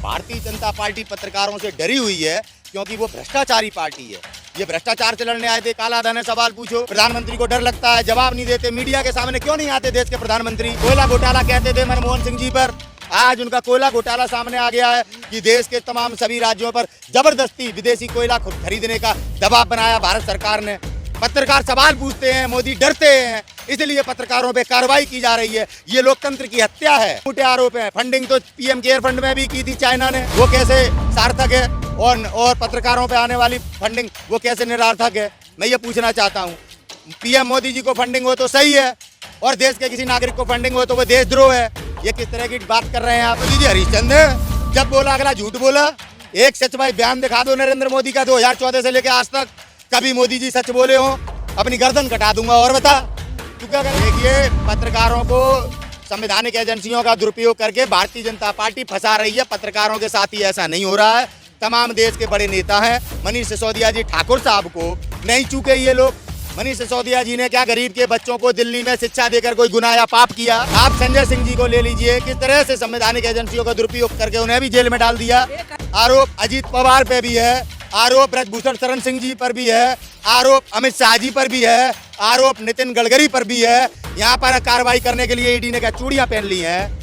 Bharatiya Janata party पत्रकारों से डरी हुई है क्योंकि वो भ्रष्टाचारी पार्टी है। ये भ्रष्टाचार से लड़ने आए थे। काला धन है, सवाल पूछो। प्रधानमंत्री को डर लगता है, जवाब नहीं देते। मीडिया के सामने क्यों नहीं आते देश के प्रधानमंत्री? कोयला घोटाला कहते थे मनमोहन सिंह जी पर, आज उनका कोयला घोटाला सामने आ गया है कि देश के तमाम सभी राज्यों पर जबरदस्ती विदेशी कोयला खरीदने का दबाव बनाया भारत सरकार ने। पत्रकार सवाल पूछते हैं, मोदी डरते हैं, इसलिए पत्रकारों पे कार्रवाई की जा रही है। ये लोकतंत्र की हत्या है। झूठे आरोप है। फंडिंग तो पीएम केयर फंड में भी की थी चाइना ने, वो कैसे सार्थक है? और पत्रकारों पे आने वाली फंडिंग वो कैसे निरार्थक है? मैं ये पूछना चाहता हूँ। पीएम मोदी जी को फंडिंग हो तो सही है, और देश के किसी नागरिक को फंडिंग हो तो वो देशद्रोह है। ये किस तरह की बात कर रहे हैं आप? जी हरिश्चंद्र जब बोला अगला झूठ बोला। एक सच भाई बयान दिखा दो नरेंद्र मोदी का 2014 से लेकर आज तक, कभी मोदी जी सच बोले हो? अपनी गर्दन कटा दूंगा। और बता तू क्या कर? देखिए, पत्रकारों को संवैधानिक एजेंसियों का दुरुपयोग करके भारतीय जनता पार्टी फंसा रही है। पत्रकारों के साथ ही ऐसा नहीं हो रहा है। तमाम देश के बड़े नेता हैं। मनीष सिसोदिया जी ठाकुर साहब को नहीं चूके ये लोग। मनीष सिसोदिया जी ने क्या गरीब के बच्चों को दिल्ली में शिक्षा देकर कोई गुनाह या पाप किया? आप संजय सिंह जी को ले लीजिए, किस तरह से संवैधानिक एजेंसियों का दुरुपयोग करके उन्हें भी जेल में डाल दिया। आरोप अजीत पवार पे भी है, आरोप ब्रजभूषण शरण सिंह जी पर भी है, आरोप अमित शाह जी पर भी है, आरोप नितिन गडकरी पर भी है। यहाँ पर कार्रवाई करने के लिए ईडी ने क्या चूड़ियां पहन ली हैं?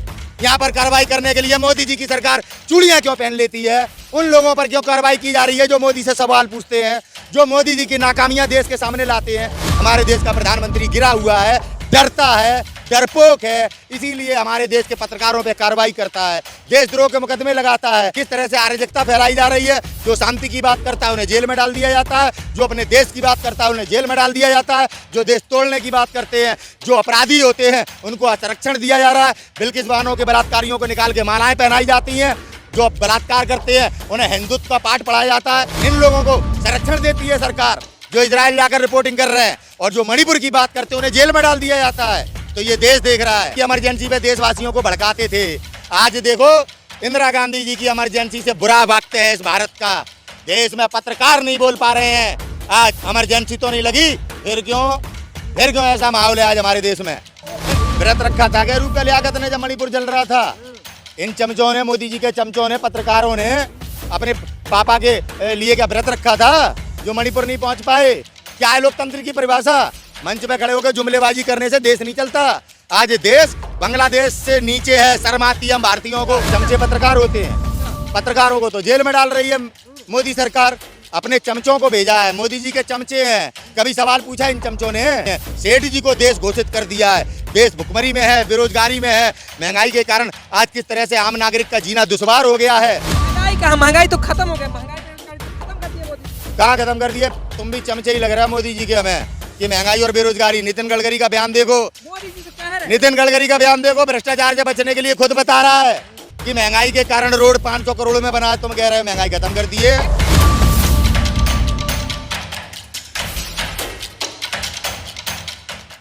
यहाँ पर कार्रवाई करने के लिए मोदी जी की सरकार चूड़ियां क्यों पहन लेती है? उन लोगों पर क्यों कार्रवाई की जा रही है जो मोदी से सवाल पूछते हैं, जो मोदी जी की नाकामियां देश के सामने लाते हैं? हमारे देश का प्रधानमंत्री गिरा हुआ है, डरता है, डरपोक है, इसीलिए हमारे देश के पत्रकारों पे कार्रवाई करता है, देशद्रोह के मुकदमे लगाता है। किस तरह से अराजकता फैलाई जा रही है? जो शांति की बात करता है उन्हें जेल में डाल दिया जाता है, जो अपने देश की बात करता है उन्हें जेल में डाल दिया जाता है, जो देश तोड़ने की बात करते हैं, जो अपराधी होते हैं उनको संरक्षण दिया जा रहा है। बिल्किस बानो के बलात्कारियों को निकाल के मालाएं पहनाई जाती हैं, जो बलात्कार करते हैं उन्हें हिंदुत्व का पाठ पढ़ाया जाता है। इन लोगों को संरक्षण देती है सरकार, जो इजराइल जाकर रिपोर्टिंग कर रहे हैं, और जो मणिपुर की बात करते हैं उन्हें जेल में डाल दिया जाता है। तो ये देश देख रहा है कि इमरजेंसी पे देशवासियों को भड़काते थे। आज देखो इंदिरा गांधी जी की इमरजेंसी से बुरा वक्त है इस भारत का। देश में पत्रकार नहीं बोल पा रहे हैं। आज इमरजेंसी तो नहीं लगी, फिर क्यों ऐसा माहौल है आज हमारे देश में? व्रत रखा था क्या रूप लियाकत ने जब मणिपुर जल रहा था? इन चमचों ने, मोदी जी के चमचों ने, पत्रकारों ने अपने पापा के लिए क्या व्रत रखा था जो मणिपुर नहीं पहुंच पाए? क्या है लोकतंत्र की परिभाषा? मंच पे खड़े होकर जुमलेबाजी करने से देश नहीं चलता। आज देश बांग्लादेश से नीचे है। शर्माती हम भारतीयों को। चमचे पत्रकार होते हैं, पत्रकारों को तो जेल में डाल रही है मोदी सरकार। अपने चमचों को भेजा है, मोदी जी के चमचे हैं। कभी सवाल पूछा इन चमचों ने? सेठ जी को देश घोषित कर दिया है। देश भुखमरी में है, बेरोजगारी में है, महंगाई के कारण आज किस तरह से आम नागरिक का जीना दुश्वार हो गया है। महंगाई तो खत्म हो गया। महंगाई खत्म कर दिया मोदी। कहाँ खत्म कर दिए? तुम भी चमचे ही लग रहा है मोदी जी के हमें कि महंगाई और बेरोजगारी। नितिन गडकरी का बयान देखो, मोदी जी से कह रहे। नितिन गडकरी का बयान देखो, भ्रष्टाचार से बचने के लिए खुद बता रहा है कि महंगाई के कारण रोड 500 करोड़ में बना। तुम कह रहे हो महंगाई खत्म कर दिए।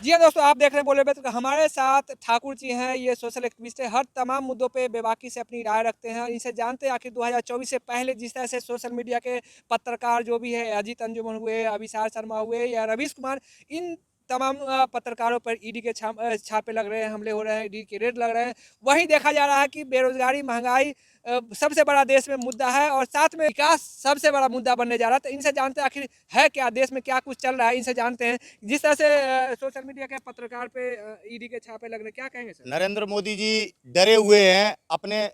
जी हाँ दोस्तों, आप देख रहे हैं बोले बेत। हमारे साथ ठाकुर जी हैं, ये सोशल एक्टिविस्ट है, हर तमाम मुद्दों पे बेबाकी से अपनी राय रखते हैं। इनसे जानते हैं आखिर 2024 से पहले जिस तरह से सोशल मीडिया के पत्रकार जो भी है, अजीत अंजुमन हुए, अभिसार शर्मा हुए या रवीश कुमार, इन तमाम पत्रकारों पर ईडी के छापे लग रहे हैं, हमले हो रहे हैं, ईडी के रेड लग रहे हैं। वहीं देखा जा रहा है कि बेरोजगारी, महंगाई सबसे बड़ा देश में मुद्दा है, और साथ में विकास सबसे बड़ा मुद्दा बनने जा रहा है। तो इनसे जानते हैं आखिर है क्या, देश में क्या कुछ चल रहा है, इनसे जानते हैं। जिस तरह से सोशल मीडिया के पत्रकार पे ईडी के छापे लग रहे, क्या कहेंगे सर? नरेंद्र मोदी जी डरे हुए हैं अपने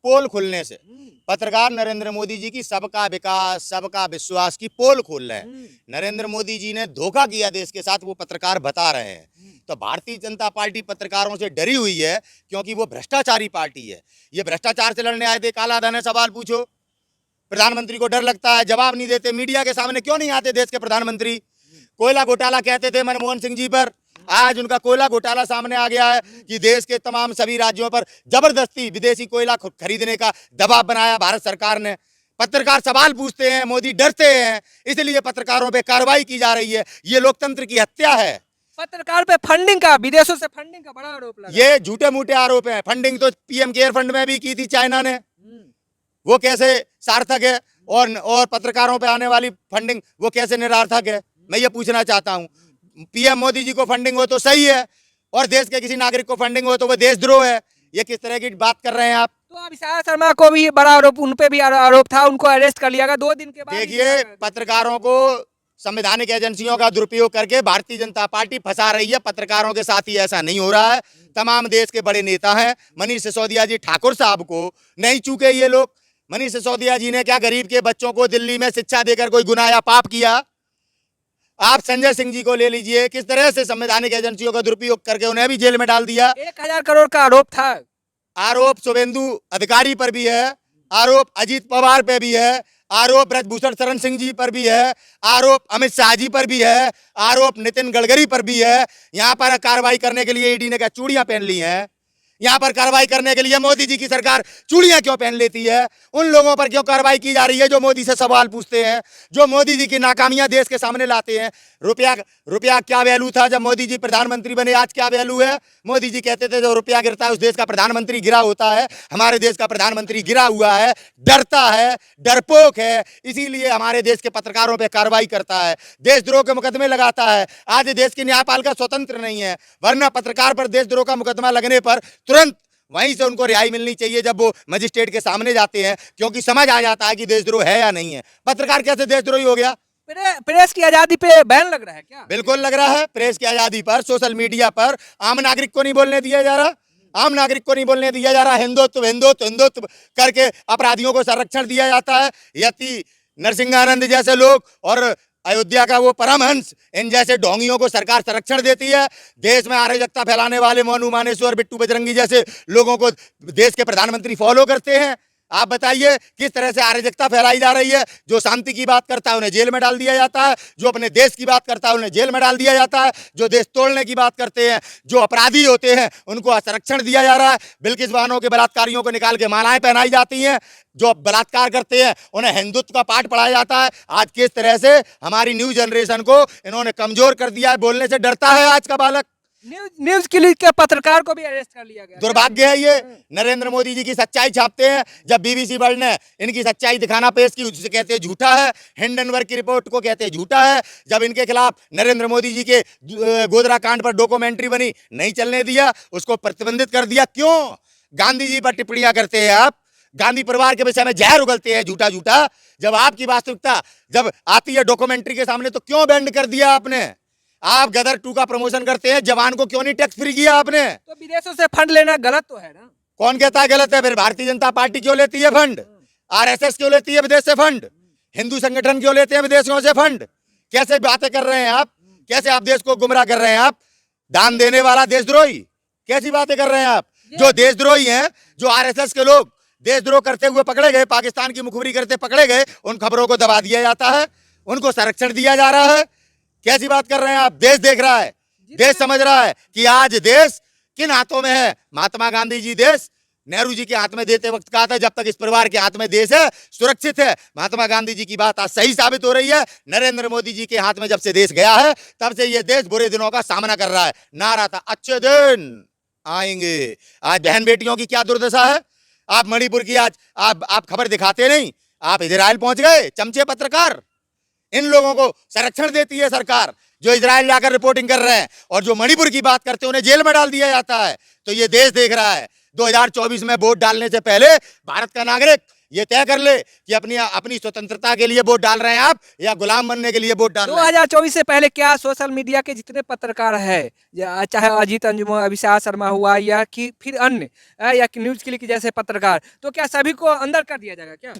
पोल खुलने से। पत्रकार नरेंद्र मोदी जी की सबका विकास, सबका विश्वास की पोल खोल रहे हैं। नरेंद्र मोदी जी ने धोखा किया देश के साथ, वो पत्रकार बता रहे हैं। तो भारतीय जनता पार्टी पत्रकारों से डरी हुई है क्योंकि वो भ्रष्टाचारी पार्टी है। ये भ्रष्टाचार से लड़ने आए थे। काला धन है, सवाल पूछो। प्रधानमंत्री को डर लगता है, जवाब नहीं देते। मीडिया के सामने क्यों नहीं आते देश के प्रधानमंत्री? कोयला घोटाला कहते थे मनमोहन सिंह जी पर, आज उनका कोयला घोटाला सामने आ गया है कि देश के तमाम सभी राज्यों पर जबरदस्ती विदेशी कोयला खरीदने का दबाव बनाया भारत सरकार ने। पत्रकार सवाल पूछते हैं, मोदी डरते हैं, इसलिए पत्रकारों पे कार्रवाई की जा रही है। ये लोकतंत्र की हत्या है। पत्रकार पे फंडिंग का, विदेशों से फंडिंग का बड़ा आरोप लगा। ये झूठे मूठे आरोप हैं। फंडिंग तो पीएम केयर फंड में भी की थी चाइना ने, वो कैसे सार्थक है? और पत्रकारों पे आने वाली फंडिंग वो कैसे निरार्थक है? मैं ये पूछना चाहता हूँ। पीएम मोदी जी को फंडिंग हो तो सही है, और देश के किसी नागरिक को फंडिंग हो तो वो देशद्रोह है। ये किस तरह की बात कर रहे हैं आप? तो विशाल शर्मा को भी बड़ा आरोप, उन पे भी आरोप था, उनको अरेस्ट कर लिया गया 2 दिन के बाद। देखिए, पत्रकारों को संवैधानिक एजेंसियों का दुरुपयोग करके भारतीय जनता पार्टी फंसा रही है। पत्रकारों के साथ ही ऐसा नहीं हो रहा है। तमाम देश के बड़े नेता हैं। मनीष सिसोदिया जी ठाकुर साहब को नहीं चूके ये लोग। मनीष सिसोदिया जी ने क्या गरीब के बच्चों को दिल्ली में शिक्षा देकर कोई गुनाह या पाप किया? आप संजय सिंह जी को ले लीजिए, किस तरह से संवैधानिक एजेंसियों का दुरुपयोग करके उन्हें भी जेल में डाल दिया। 1000 करोड़ का आरोप था। आरोप शुभेंदु अधिकारी पर भी है, आरोप अजीत पवार पे भी है, आरोप ब्रजभूषण शरण सिंह जी पर भी है, आरोप अमित शाह जी पर भी है, आरोप नितिन गडकरी पर भी है। यहाँ पर कार्रवाई करने के लिए ईडी ने क्या चूड़ियां पहन ली हैं? यहाँ पर कार्रवाई करने के लिए मोदी जी की सरकार चूड़ियां क्यों पहन लेती है? उन लोगों पर क्यों कार्रवाई की जा रही है जो मोदी से सवाल पूछते हैं, जो मोदी जी की नाकामियां देश के सामने लाते हैं? रुपया क्या वैल्यू था जब मोदी जी प्रधानमंत्री बने? आज क्या वैल्यू है? मोदी जी कहते थे जो रुपया गिरता है उस देश का प्रधानमंत्री गिरा होता है। हमारे देश का प्रधानमंत्री गिरा हुआ है, डरता है, डरपोक है, इसीलिए हमारे देश के पत्रकारों पर कार्रवाई करता है, देशद्रोह के मुकदमे लगाता है। आज देश की न्यायपालिका स्वतंत्र नहीं है, वरना पत्रकार पर देशद्रोह का मुकदमा लगने पर तुरंत वहीं से उनको रिहाई मिलनी चाहिए जब वो मजिस्ट्रेट के सामने जाते हैं, क्योंकि समझ आ जाता है कि देशद्रोह है या नहीं है। पत्रकार कैसे देशद्रोही हो गया? प्रेस की आजादी पे बैन लग रहा है क्या? बिल्कुल लग रहा है। प्रेस की आजादी पर, सोशल मीडिया पर आम नागरिक को नहीं बोलने दिया जा रहा। आम नागरिक को नहीं बोलने दिया जा रहा। हिंदुत्व हिंदुत्व हिंदुत्व करके अपराधियों को संरक्षण दिया जाता है। यति नरसिंहानंद जैसे लोग और अयोध्या का वो परमहंस, इन जैसे ढोंगियों को सरकार संरक्षण देती है। देश में अराजकता फैलाने वाले मोनू मानेश्वर, बिट्टू बजरंगी जैसे लोगों को देश के प्रधानमंत्री फॉलो करते हैं। आप बताइए किस तरह से अराजकता फैलाई जा रही है? जो शांति की बात करता है उन्हें जेल में डाल दिया जाता है, जो अपने देश की बात करता है उन्हें जेल में डाल दिया जाता है, जो देश तोड़ने की बात करते हैं, जो अपराधी होते हैं उनको संरक्षण दिया जा रहा है। बिल्किस बानो के बलात्कारियों को निकाल के मालाएं पहनाई जाती हैं, जो बलात्कार करते हैं उन्हें हिंदुत्व का पाठ पढ़ाया जाता है। आज किस तरह से हमारी न्यू जनरेशन को इन्होंने कमजोर कर दिया है, बोलने से डरता है आज का बालक। न्यूज क्लिक के पत्रकार को भी अरेस्ट कर लिया गया। दुर्भाग्य है ये। नरेंद्र मोदी जी की सच्चाई छापते हैं। जब बीबीसी वर्ल्ड ने इनकी सच्चाई दिखाना पेश की, उसे कहते हैं झूठा है। हिंडनबर्ग की रिपोर्ट को कहते हैं झूठा है। जब इनके खिलाफ नरेंद्र मोदी जी के गोधरा कांड पर डॉक्यूमेंट्री बनी, नहीं चलने दिया, उसको प्रतिबंधित कर दिया। क्यों? गांधी जी पर टिप्पणियां करते हैं आप, गांधी परिवार के विषय में जहर उगलते हैं झूठा झूठा। जब आपकी वास्तविकता जब आती है डॉक्यूमेंट्री के सामने तो क्यों बैंड कर दिया आपने? आप गदर 2 का प्रमोशन करते हैं, जवान को क्यों नहीं टैक्स फ्री किया आपने? तो विदेशों से फंड लेना गलत तो है ना? कौन कहता है गलत है? फिर भारतीय जनता पार्टी क्यों लेती है फंड? आरएसएस क्यों लेती है विदेश से फंड? हिंदू संगठन क्यों लेते हैं विदेशियों से फंड? कैसे बातें कर रहे हैं आप? कैसे आप देश को गुमराह कर रहे हैं आप? दान देने वाला देशद्रोही, कैसी बातें कर रहे हैं आप? जो देशद्रोही हैं, जो आरएसएस के लोग देशद्रोह करते हुए पकड़े गए, पाकिस्तान की मुखबिरी करते पकड़े गए, उन खबरों को दबा दिया जाता है, उनको संरक्षण दिया जा रहा है। कैसी बात कर रहे हैं आप? देश देख रहा है, देश समझ रहा है कि आज देश किन हाथों में है। महात्मा गांधी जी देश नेहरू जी के हाथ में देते वक्त कहा था जब तक इस परिवार के हाथ में देश है सुरक्षित है। महात्मा गांधी जी की बात आज सही साबित हो रही है। नरेंद्र मोदी जी के हाथ में जब से देश गया है तब से ये देश बुरे दिनों का सामना कर रहा है। नारा था अच्छे दिन आएंगे। आज बहन बेटियों की क्या दुर्दशा है? आप मणिपुर की आज आप खबर दिखाते नहीं, आप इजराइल पहुंच गए चमचे पत्रकार। इन लोगों को संरक्षण देती है सरकार जो इजराइल जाकर रिपोर्टिंग कर रहे हैं, और जो मणिपुर की बात करते हैं उन्हें जेल में डाल दिया जाता है। तो ये देश देख रहा है। 2024 में वोट डालने से पहले भारत का नागरिक ये तय कर ले कि अपनी स्वतंत्रता के लिए वोट डाल रहे हैं आप या गुलाम बनने के लिए वोट डाल रहे हैं। 2024 से पहले क्या सोशल मीडिया के जितने पत्रकार है, चाहे अजीत अंजुम, विशाल शर्मा हुआ या कि फिर अन्य या न्यूज क्लिक जैसे पत्रकार, तो क्या सभी को अंदर कर दिया जाएगा? क्या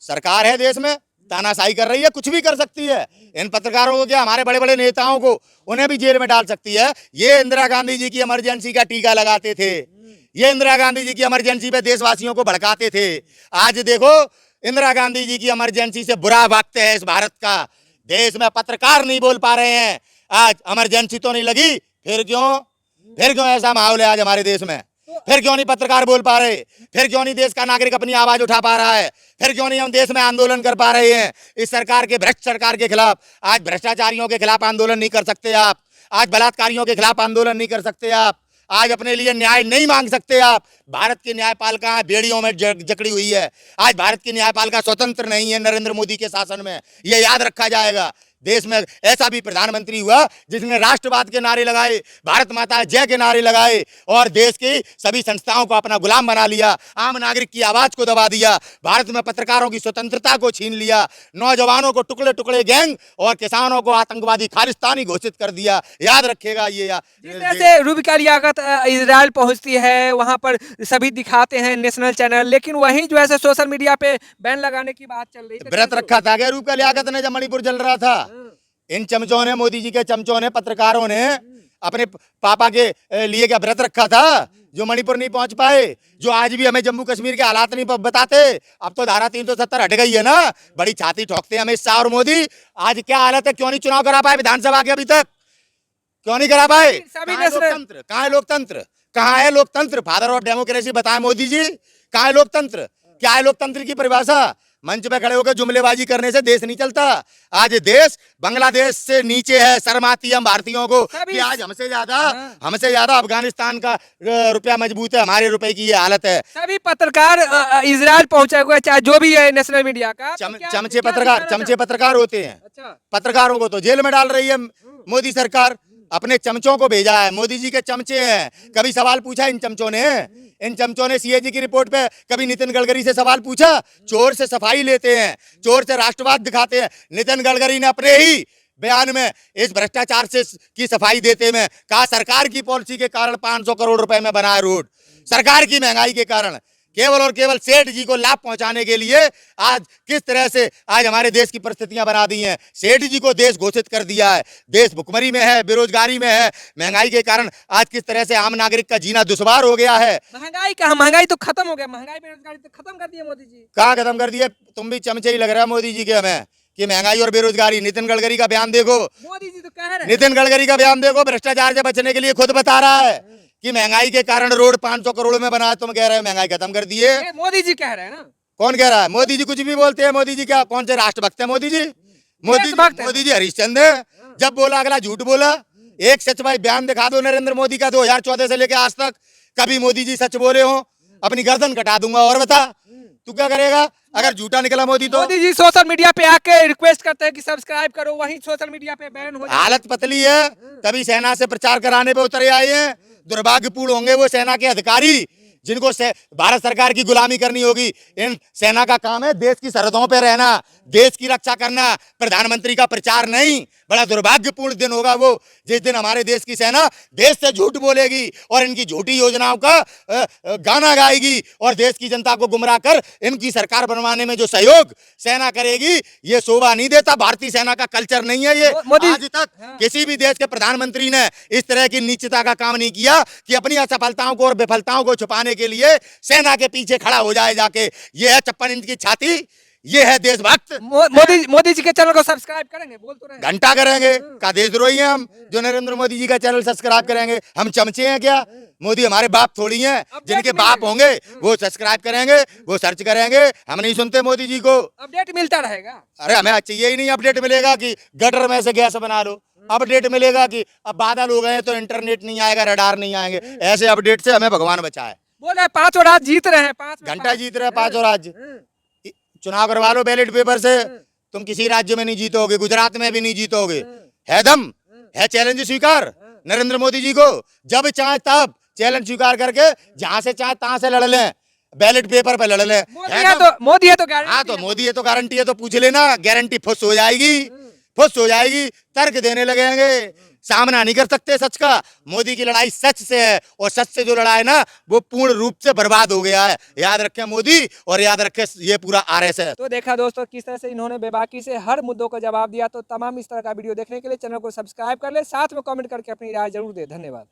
सरकार है देश में, तानाशाही कर रही है, कुछ भी कर सकती है। इन पत्रकारों को क्या, हमारे बड़े बड़े नेताओं को उन्हें भी जेल में डाल सकती है। ये इंदिरा गांधी जी की इमरजेंसी का टीका लगाते थे, ये इंदिरा गांधी जी की इमरजेंसी पे देशवासियों को भड़काते थे। आज देखो इंदिरा गांधी जी की इमरजेंसी से बुरा वक्त है इस भारत का। देश में पत्रकार नहीं बोल पा रहे हैं। आज इमरजेंसी तो नहीं लगी, फिर क्यों ऐसा माहौल है आज हमारे देश में? फिर क्यों नहीं पत्रकार बोल पा रहे? फिर क्यों नहीं देश का नागरिक अपनी आवाज उठा पा रहा है? फिर क्यों नहीं हम देश में आंदोलन कर पा रहे हैं इस सरकार के, भ्रष्ट सरकार के खिलाफ? आज भ्रष्टाचारियों के खिलाफ आंदोलन नहीं कर सकते आप, आज बलात्कारियों के खिलाफ आंदोलन नहीं कर सकते आप, आज अपने लिए न्याय नहीं मांग सकते आप। भारत की न्यायपालिका बेड़ियों में जकड़ी हुई है। आज भारत की न्यायपालिका स्वतंत्र नहीं है नरेंद्र मोदी के शासन में, ये याद रखा जाएगा। देश में ऐसा भी प्रधानमंत्री हुआ जिसने राष्ट्रवाद के नारे लगाए, भारत माता जय के नारे लगाए और देश की सभी संस्थाओं को अपना गुलाम बना लिया, आम नागरिक की आवाज को दबा दिया, भारत में पत्रकारों की स्वतंत्रता को छीन लिया, नौजवानों को टुकड़े टुकड़े गैंग और किसानों को आतंकवादी खालिस्तानी घोषित कर दिया। याद रखिएगा ये जैसे रूबिका लियाकत इजराइल पहुंचती है, वहां पर सभी दिखाते हैं नेशनल चैनल, लेकिन वहीं जो है सोशल मीडिया पे बैन लगाने की बात चल रही है। व्रत रखा था क्या रूबिका लियाकत ने जब मणिपुर जल रहा था? इन चमचों ने, मोदी जी के चमचों ने, पत्रकारों ने अपने पापा के लिए क्या व्रत रखा था जो मणिपुर नहीं पहुंच पाए, जो आज भी हमें जम्मू कश्मीर के हालात नहीं बताते? अब तो धारा 370 हट गई है ना, बड़ी छाती ठोकते हैं अमित शाह और मोदी। आज क्या हालत है, क्यों नहीं चुनाव करा पाए विधानसभा के? अभी तक क्यों नहीं करा पाए? कहाँ है लोकतंत्र? कहाँ है लोकतंत्र? कहाँ है लोकतंत्र? फादर ऑफ डेमोक्रेसी बताएं मोदी जी, कहाँ है लोकतंत्र? क्या है लोकतंत्र की परिभाषा? मंच पे खड़े होकर जुमलेबाजी करने से देश नहीं चलता। आज देश बांग्लादेश से नीचे है। शर्म आती है हम भारतीयों को कि आज हमसे ज्यादा अफगानिस्तान का रुपया मजबूत है, हमारे रुपए की ये हालत है। सभी पत्रकार इजराइल पहुंचे हुए, चाहे जो भी है नेशनल मीडिया का, चमचे पत्रकार होते हैं। अच्छा। पत्रकारों को तो जेल में डाल रही है मोदी सरकार, अपने चमचों को भेजा है। मोदी जी के चमचे हैं। कभी सवाल पूछा इन चमचों ने सीएजी की रिपोर्ट पे कभी नितिन गडकरी से सवाल पूछा? चोर से सफाई लेते हैं, चोर से राष्ट्रवाद दिखाते हैं। नितिन गडकरी ने अपने ही बयान में इस भ्रष्टाचार से की सफाई देते में कहा सरकार की पॉलिसी के कारण 500 करोड़ रुपए में बना है रोड, सरकार की महंगाई के कारण, केवल और केवल सेठ जी को लाभ पहुंचाने के लिए आज किस तरह से आज हमारे देश की परिस्थितियां बना दी हैं। सेठ जी को देश घोषित कर दिया है, देश भुखमरी में है, बेरोजगारी में है, महंगाई के कारण आज किस तरह से आम नागरिक का जीना दुश्वार हो गया है। महंगाई तो खत्म हो गया, महंगाई बेरोजगारी तो खत्म कर दी है मोदी जी। कहाँ खत्म कर दिए? तुम भी चमचे ही लग रहा है मोदी जी के हमें कि महंगाई और बेरोजगारी। नितिन गडकरी का बयान देखो, मोदी जी तो कह रहे हैं, नितिन गडकरी का बयान देखो, भ्रष्टाचार से बचने के लिए खुद बता रहा है कि महंगाई के कारण रोड 500 करोड़ में बना है। तुम कह रहे हो महंगाई खत्म कर दिए। मोदी जी कह रहे हैं ना। कौन कह रहा है? मोदी जी कुछ भी बोलते हैं। मोदी जी क्या कौन से राष्ट्रभक्त है मोदी जी? मोदी जी हरिश्चंद्र है। जब बोला अगला झूठ बोला। एक सच भाई बयान दिखा दो नरेंद्र मोदी का 2014 से लेकर आज तक कभी मोदी जी सच बोले हो? अपनी गर्दन कटा दूंगा। और बता तू क्या करेगा अगर झूठा निकला मोदी तो? मोदी जी सोशल मीडिया पे आके रिक्वेस्ट करते हैं कि सब्सक्राइब करो, वहीं सोशल मीडिया पे बैन हो जाए। हालत पतली है, तभी सेना से प्रचार कराने पे उतरे आए हैं। दुर्भाग्यपूर्ण होंगे वो सेना के अधिकारी जिनको भारत सरकार की गुलामी करनी होगी। इन सेना का काम है देश की सरहदों पे रहना, देश की रक्षा करना, प्रधानमंत्री का प्रचार नहीं। बड़ा दुर्भाग्यपूर्ण दिन होगा वो जिस दिन हमारे देश की सेना देश से झूठ बोलेगी और इनकी झूठी योजनाओं का गाना गाएगी और देश की जनता को गुमराह कर इनकी सरकार बनवाने में जो सहयोग सेना करेगी, ये शोभा नहीं देता। भारतीय सेना का कल्चर नहीं है ये। आज तक किसी भी देश के प्रधानमंत्री ने इस तरह की नीचता का काम नहीं किया कि अपनी असफलताओं को और विफलताओं को छुपाने के लिए सेना के पीछे खड़ा हो जाए जाके। ये है 56 इंच की छाती, ये है देशभक्त। मोदी जी के चैनल को सब्सक्राइब करेंगे, बोल तो रहे हैं। घंटा करेंगे का देशद्रोही हैं हम जो नरेंद्र मोदी जी का चैनल सब्सक्राइब करेंगे? हम चमचे हैं क्या? मोदी हमारे बाप थोड़ी हैं। जिनके बाप होंगे वो सब्सक्राइब करेंगे, वो सर्च करेंगे। हम नहीं सुनते मोदी जी को। अपडेट मिलता रहेगा। अरे हमें चाहिए ही नहीं अपडेट मिलेगा कि गटर में से गैस बना लो। अपडेट मिलेगा कि अब बादल हो गए तो इंटरनेट नहीं आएगा, रडार नहीं आएंगे। ऐसे अपडेट से हमें भगवान बचाए। बोले 5 और आज जीत रहे हैं, 5 घंटा जीत रहे हैं 5 और आज। चुनाव करवा लो बैलेट पेपर से, तुम किसी राज्य में नहीं जीतोगे, गुजरात में भी नहीं जीतोगे। है दम, है चैलेंज स्वीकार नरेंद्र मोदी जी को। जब चाहे तब चैलेंज स्वीकार करके जहां से चाहे तहां से लड़ लें, बैलेट पेपर पे लड़ लें। मोदी है तो गारंटी। हाँ तो मोदी है तो गारंटी है तो पूछ लेना, गारंटी फुस हो जाएगी, फुस हो जाएगी। तर्क देने लगेंगे, सामना नहीं कर सकते सच का। मोदी की लड़ाई सच से है और सच से जो लड़ा है ना वो पूर्ण रूप से बर्बाद हो गया है। याद रखें मोदी और याद रखें ये पूरा आरएसएस। तो देखा दोस्तों किस तरह से इन्होंने बेबाकी से हर मुद्दों का जवाब दिया। तो तमाम इस तरह का वीडियो देखने के लिए चैनल को सब्सक्राइब कर ले, साथ में कमेंट करके अपनी राय जरूर दे। धन्यवाद।